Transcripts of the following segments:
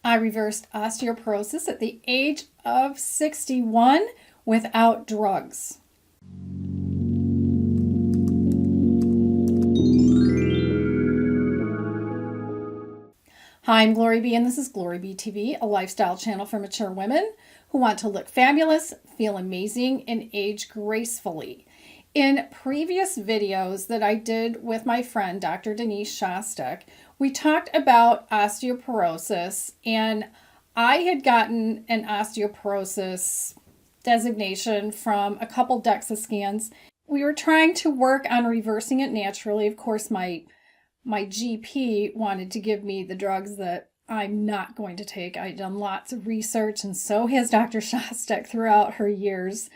I reversed osteoporosis at the age of 61 without drugs. Hi, I'm GloryB, and this is GloryB-TV, a lifestyle channel for mature women who want to look fabulous, feel amazing, and age gracefully. In previous videos that I did with my friend, Dr. Denise Shostek, we talked about osteoporosis, and I had gotten an osteoporosis designation from a couple DEXA scans. We were trying to work on reversing it naturally. Of course, my GP wanted to give me the drugs that I'm not going to take. I've done lots of research, and so has Dr. Shostek throughout her years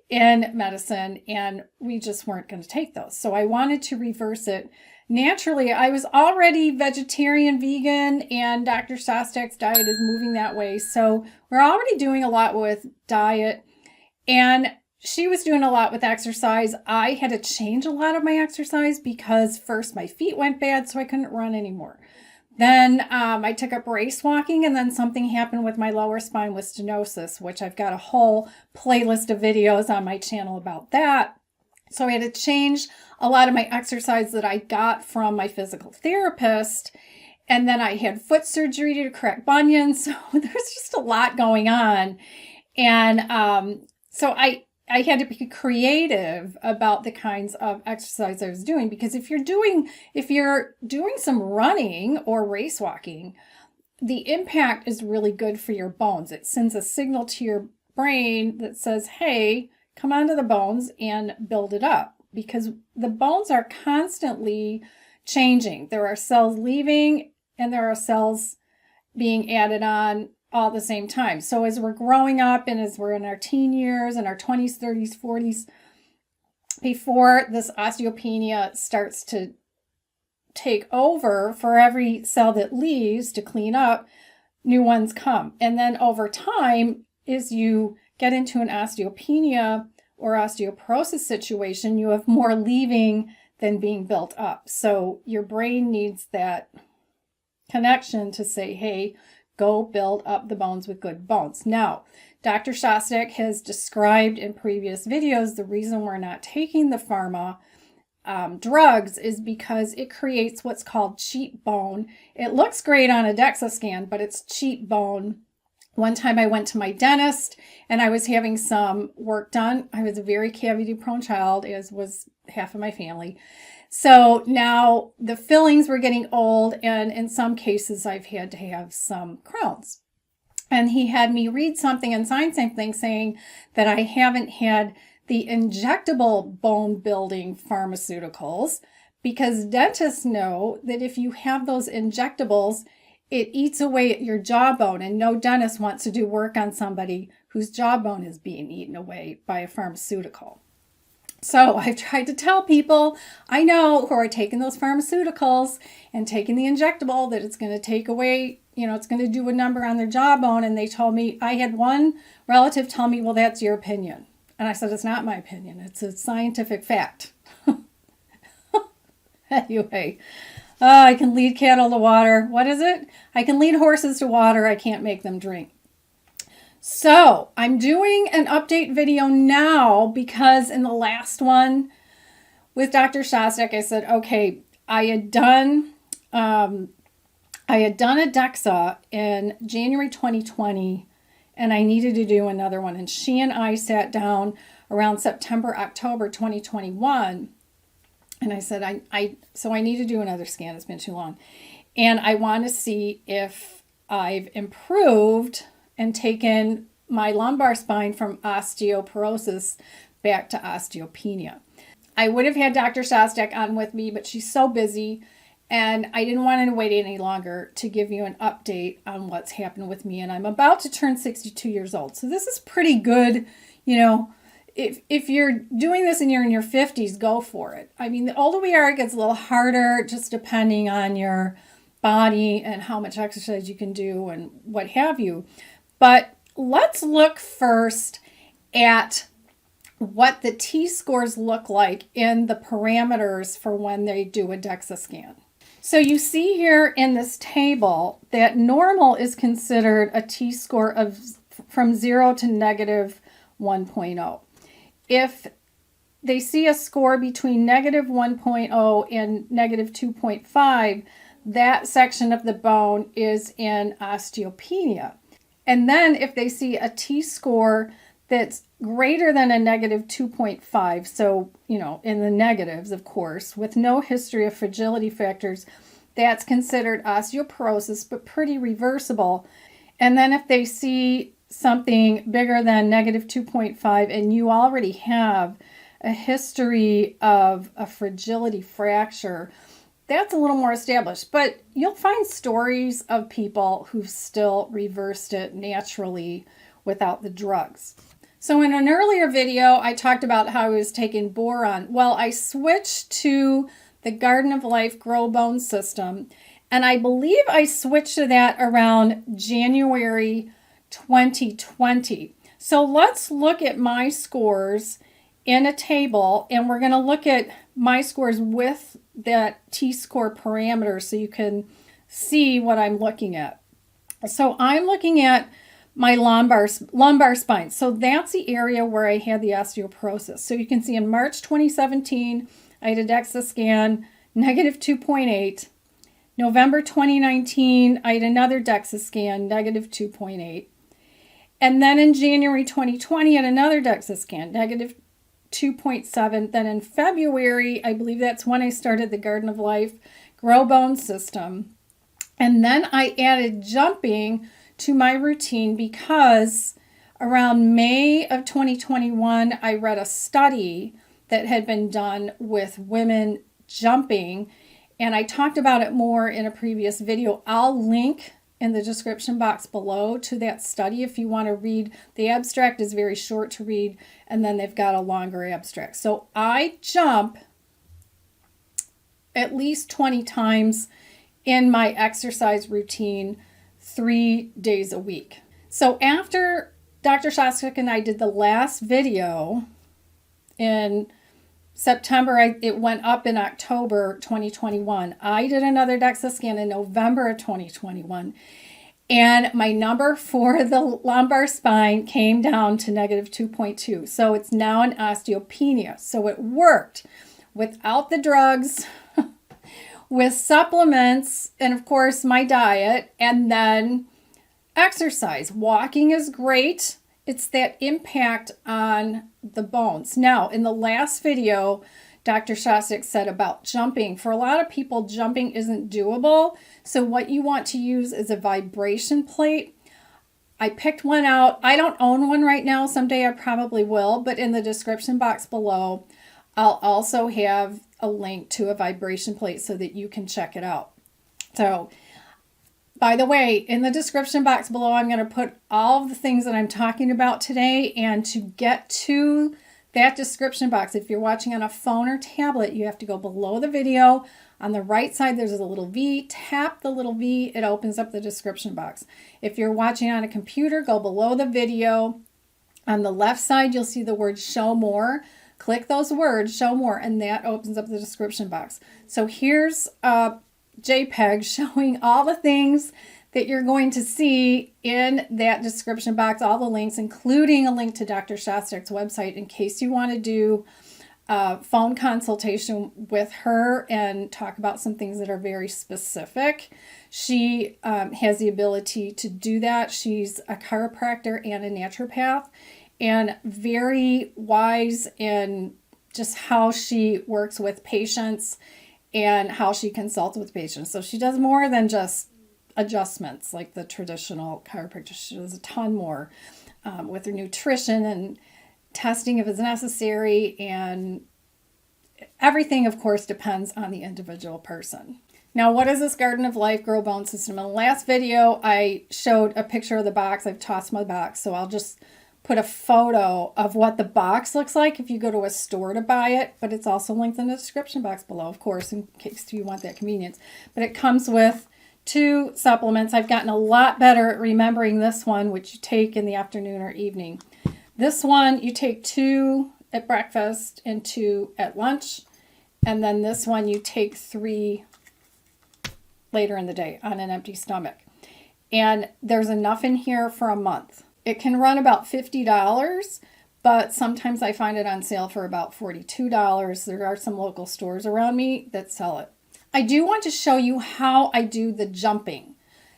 in medicine, and we just weren't going to take those. So I wanted to reverse it naturally. I was already vegetarian, vegan, and Dr. Shostek's diet is moving that way. So we're already doing a lot with diet, and she was doing a lot with exercise. I had to change a lot of my exercise because first my feet went bad, so I couldn't run anymore. Then I took up race walking, and then something happened with my lower spine with stenosis, which I've got a whole playlist of videos on my channel about that. So I had to change a lot of my exercise that I got from my physical therapist. And then I had foot surgery to correct bunions. So there's just a lot going on. And so I had to be creative about the kinds of exercise I was doing, because if you're doing some running or race walking, the impact is really good for your bones. It sends a signal to your brain that says, hey, come onto the bones and build it up, because the bones are constantly changing. There are cells leaving and there are cells being added on all at the same time. So as we're growing up and as we're in our teen years and our 20s, 30s, 40s, before this osteopenia starts to take over, for every cell that leaves to clean up, new ones come. And then over time, as you get into an osteopenia or osteoporosis situation, you have more leaving than being built up. So your brain needs that connection to say, hey, go build up the bones with good bones. Now, Dr. Shostek has described in previous videos the reason we're not taking the pharma drugs is because it creates what's called cheap bone. It looks great on a DEXA scan, but it's cheap bone. One time I went to my dentist and I was having some work done. I was a very cavity-prone child, as was half of my family. So now the fillings were getting old, and in some cases I've had to have some crowns. And he had me read something and sign something saying that I haven't had the injectable bone building pharmaceuticals, because dentists know that if you have those injectables, it eats away at your jawbone, and no dentist wants to do work on somebody whose jawbone is being eaten away by a pharmaceutical. So I've tried to tell people I know who are taking those pharmaceuticals and taking the injectable that it's going to take away, it's going to do a number on their jawbone. And they told me, I had one relative tell me, well, that's your opinion. And I said, it's not my opinion. It's a scientific fact. Anyway, I can lead cattle to water. What is it? I can lead horses to water. I can't make them drink. So I'm doing an update video now because in the last one with Dr. Shostek, I said, okay, I had done a DEXA in January 2020, and I needed to do another one. And she and I sat down around September, October 2021, and I said, so I need to do another scan. It's been too long. And I want to see if I've improved and taken my lumbar spine from osteoporosis back to osteopenia. I would have had Dr. Shostek on with me, but she's so busy, and I didn't want to wait any longer to give you an update on what's happened with me. And I'm about to turn 62 years old. So this is pretty good. If you're doing this and you're in your 50s, go for it. I mean, the older we are, it gets a little harder, just depending on your body and how much exercise you can do and what have you. But let's look first at what the T-scores look like in the parameters for when they do a DEXA scan. So you see here in this table that normal is considered a t-score of from 0 to negative 1.0. If they see a score between negative 1.0 and negative 2.5, that section of the bone is in osteopenia. And then if they see a t-score that's greater than a negative 2.5, so, in the negatives, of course, with no history of fragility factors, that's considered osteoporosis, but pretty reversible. And then if they see something bigger than negative 2.5 and you already have a history of a fragility fracture, that's a little more established. But you'll find stories of people who've still reversed it naturally without the drugs. So in an earlier video, I talked about how I was taking boron. Well, I switched to the Garden of Life Grow Bone system, and I believe I switched to that around January 2020. So let's look at my scores in a table, and we're going to look at my scores with that t-score parameter so you can see what I'm looking at. So I'm looking at my lumbar spine. So that's the area where I had the osteoporosis. So you can see in March 2017, I had a DEXA scan, negative 2.8. November 2019, I had another DEXA scan, negative 2.8. And then in January 2020, I had another DEXA scan, negative 2.7. Then in February, I believe that's when I started the Garden of Life Grow Bone system. And then I added jumping to my routine because around May of 2021, I read a study that had been done with women jumping, and I talked about it more in a previous video. I'll link in the description box below to that study if you want to read. The abstract is very short to read, and then they've got a longer abstract. So I jump at least 20 times in my exercise routine 3 days a week. So after Dr. Shostek and I did the last video in September, it went up in October 2021. I did another DEXA scan in November of 2021. And my number for the lumbar spine came down to negative 2.2. So it's now an osteopenia. So it worked without the drugs, with supplements, and of course my diet, and then exercise. Walking is great. It's that impact on the bones. Now, in the last video, Dr. Shostek said about jumping. For a lot of people, jumping isn't doable. So what you want to use is a vibration plate. I picked one out. I don't own one right now. Someday I probably will, but in the description box below, I'll also have a link to a vibration plate so that you can check it out. So, by the way, in the description box below, I'm going to put all of the things that I'm talking about today. And to get to that description box, if you're watching on a phone or tablet, you have to go below the video. On the right side, there's a little V. Tap the little V. It opens up the description box. If you're watching on a computer, go below the video. On the left side, you'll see the word show more. Click those words, show more, and that opens up the description box. So here's a JPEG showing all the things that you're going to see in that description box, all the links, including a link to Dr. Shostek's website in case you want to do a phone consultation with her and talk about some things that are very specific. She has the ability to do that. She's a chiropractor and a naturopath, and very wise in just how she works with patients and how she consults with patients. So she does more than just adjustments like the traditional chiropractor. She does a ton more with her nutrition and testing if it's necessary, and everything, of course, depends on the individual person. Now, what is this Garden of Life Grow Bone System? In the last video, I showed a picture of the box. I've tossed my box, so I'll just put a photo of what the box looks like if you go to a store to buy it, but it's also linked in the description box below, of course, in case you want that convenience. But it comes with 2 supplements. I've gotten a lot better at remembering this one, which you take in the afternoon or evening. This one, you take 2 at breakfast and 2 at lunch. And then this one, you take 3 later in the day on an empty stomach. And there's enough in here for a month. It can run about $50, but sometimes I find it on sale for about $42. There are some local stores around me that sell it. I do want to show you how I do the jumping.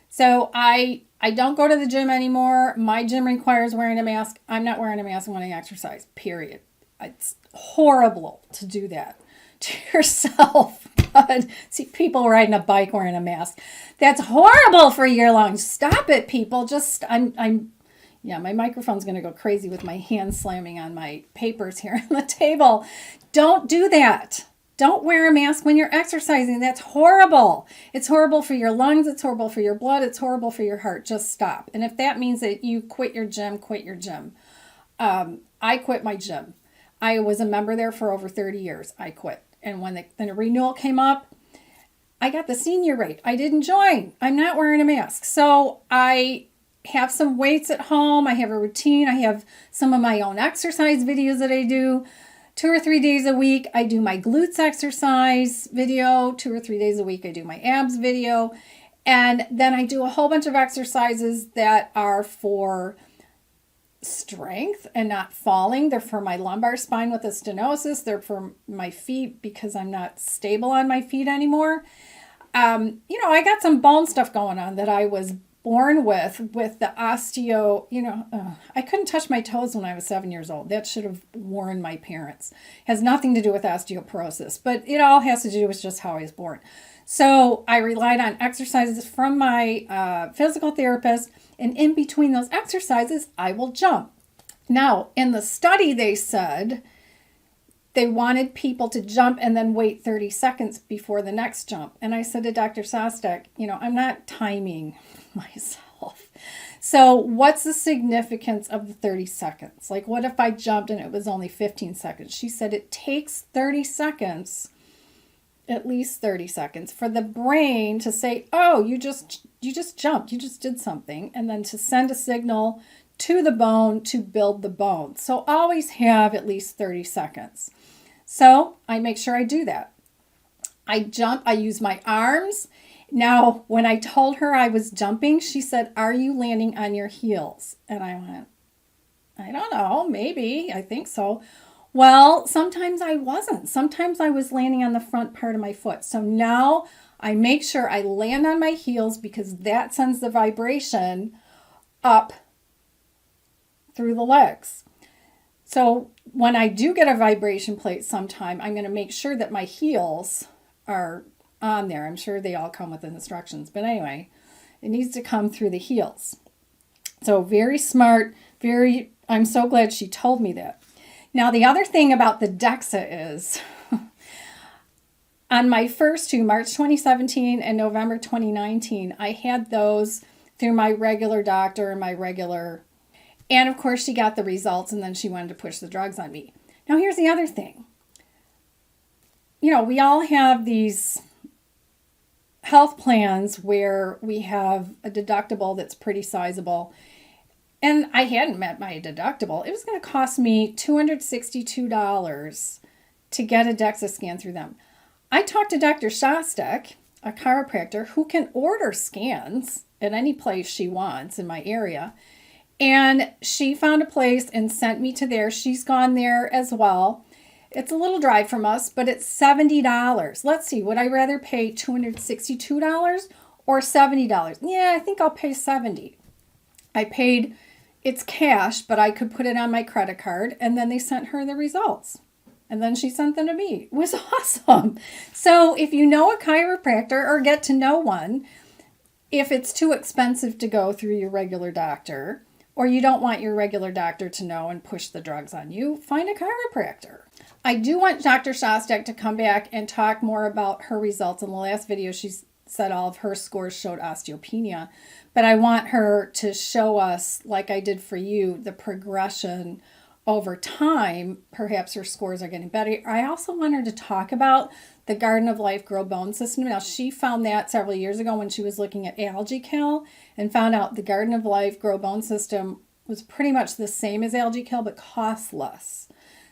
So I don't go to the gym anymore. My gym requires wearing a mask. I'm not wearing a mask when I exercise, period. It's horrible to do that to yourself. But see people riding a bike wearing a mask. That's horrible for your lungs. Stop it, people. My microphone's going to go crazy with my hands slamming on my papers here on the table. Don't do that. Don't wear a mask when you're exercising. That's horrible. It's horrible for your lungs. It's horrible for your blood. It's horrible for your heart. Just stop. And if that means that you quit your gym, quit your gym. I quit my gym. I was a member there for over 30 years. I quit. And when the renewal came up, I got the senior rate. I didn't join. I'm not wearing a mask. So I have some weights at home. I have a routine. I have some of my own exercise videos that I do. 2 or 3 days a week, I do my glutes exercise video. 2 or 3 days a week, I do my abs video. And then I do a whole bunch of exercises that are for strength and not falling. They're for my lumbar spine with a stenosis. They're for my feet because I'm not stable on my feet anymore. I got some bone stuff going on that I was born with the osteo, I couldn't touch my toes when I was 7 years old. That should have warned my parents. It has nothing to do with osteoporosis, but it all has to do with just how I was born. So I relied on exercises from my physical therapist, and in between those exercises, I will jump. Now, in the study, they said they wanted people to jump and then wait 30 seconds before the next jump. And I said to Dr. Shostek, I'm not timing myself. So what's the significance of the 30 seconds? Like, what if I jumped and it was only 15 seconds? She said it takes 30 seconds, at least 30 seconds, for the brain to say, oh, you just jumped, you just did something, and then to send a signal to the bone to build the bone. So always have at least 30 seconds. So I make sure I do that. I jump, I use my arms. Now, when I told her I was jumping, she said, are you landing on your heels? And I went, I don't know, maybe, I think so. Well, sometimes I wasn't. Sometimes I was landing on the front part of my foot. So now I make sure I land on my heels because that sends the vibration up through the legs. So when I do get a vibration plate sometime, I'm going to make sure that my heels are on there. I'm sure they all come with instructions. But anyway, it needs to come through the heels. So very smart, I'm so glad she told me that. Now, the other thing about the DEXA is on my first two, March 2017 and November 2019, I had those through my regular doctor and of course she got the results and then she wanted to push the drugs on me. Now, here's the other thing. We all have these health plans where we have a deductible that's pretty sizable. And I hadn't met my deductible. It was going to cost me $262 to get a DEXA scan through them. I talked to Dr. Shostek, a chiropractor who can order scans at any place she wants in my area. And she found a place and sent me to there. She's gone there as well. It's a little drive from us, but it's $70. Let's see, would I rather pay $262 or $70? Yeah, I think I'll pay $70. It's cash, but I could put it on my credit card, and then they sent her the results. And then she sent them to me. It was awesome. So if you know a chiropractor or get to know one, if it's too expensive to go through your regular doctor, or you don't want your regular doctor to know and push the drugs on you, find a chiropractor. I do want Dr. Shostek to come back and talk more about her results. In the last video, she said all of her scores showed osteopenia, but I want her to show us, like I did for you, the progression over time. Perhaps her scores are getting better. I also want her to talk about the Garden of Life Grow Bone System. Now, she found that several years ago when she was looking at AlgaCal and found out the Garden of Life Grow Bone System was pretty much the same as AlgaCal, but cost less.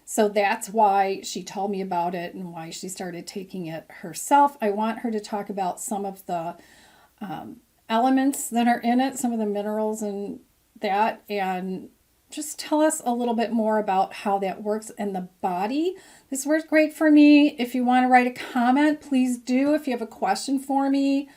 So that's why she told me about it and why she started taking it herself. I want her to talk about some of the elements that are in it, some of the minerals and that, and just tell us a little bit more about how that works in the body. This works great for me. If you want to write a comment, please do. If you have a question for me,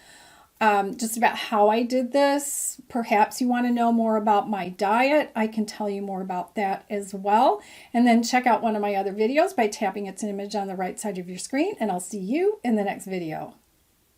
just about how I did this, perhaps you want to know more about my diet, I can tell you more about that as well. And then check out one of my other videos by tapping its image on the right side of your screen, and I'll see you in the next video.